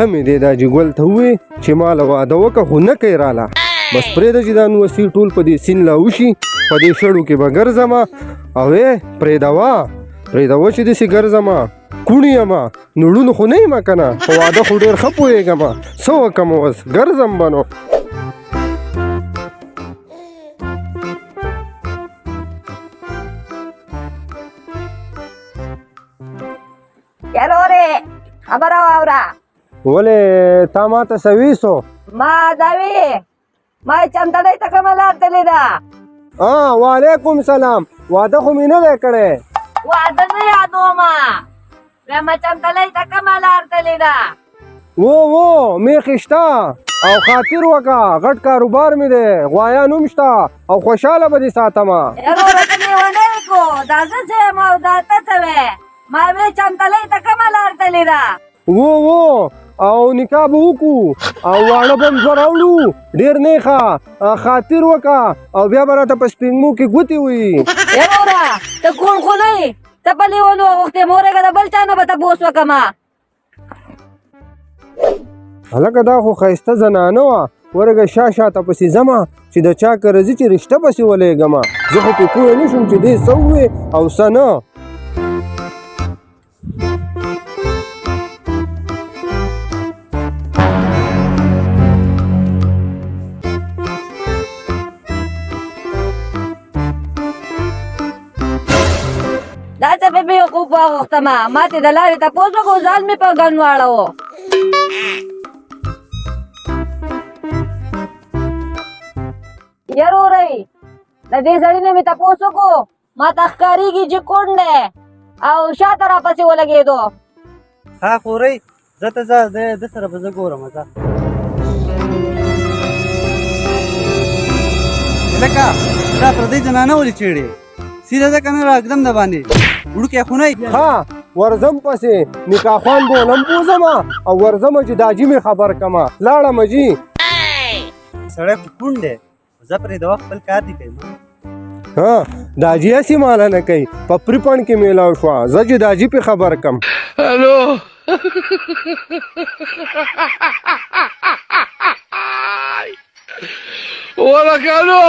ښه مې دی دا جګول ته ووایې چې ما له واده وکړه خو نه کوې راله بس پرېږده چې دا نوسي ټول په دې سیند لا وشي په دې شړو کې به ګرځمه او پرېږدوه چې داسې ګرځمه کوڼ یمه نو ړوند خو نه یم که نه په واده خو ډېر ښه پوهېږم څه وکړم اوس ګرځم به نو یارورې خبره واوره ولې تا ما ته څه ویسو ما دا وی ما چمتړۍ ته کومه لار تللې ده وعلیکم سلام واده خو مې نه دی کړی واده نه یادومه وایم چمتړۍ ته کومه لار تللې ده و میخې شته او خاطر وکړه غټ کاروبار مې دی غوایان هم شته او خوشحاله به دې ساتمه یاروره ته مې ونه کو دا زه څه یم او دا ته څه وې ما وی چمتړۍ ته کومه لار تللې ده و او نکاح به وکړو او واړه به هم دوه راوړو ډېر نیخه خاطر وکړه او بیا به راته په سپینګمو کې ګوتې وي یاروره ته کوڼ خو نه یې ته په لیونو غوښتې مورېږه د بل چا نه به تپوس وکړمه هلکه دا خو ښایسته زنانه وه ورږه شاته پسې ځمه چې د چا کره ځي چې رشته پسې ولېږمه زه خو پې پوه نه شوم چې دې څه ووې او څه نه دا څه په بیوقوف واغوښتمه ما تې د لارې تپوس وکړو ځان مې په ګن واړوو یارورئ د دې سړي نه مې تپوس وکړو ما ته ښکارېږي چې کوڼ دی او شاته راپسې ولګېدو ها خورئ زه ته ځه ده سره به زه ګورم ځه لکه دا پردۍ زنانه ولې چیړې سیده ځه که نه را ږدم د باندې وړوکی خونی ورځم پسې نکاح خوان به ونه هم بوځمه او ورځمه چې داجي مې خبر کړمه لاړمه جي سړی خو کوڼ دی زه پرېږدوه خپل کار دې کوي داجي هسې ماله نه کوي په پریپڼ کې میلاو شوه زه چې داجي پې خبر کړم هلو ولکانو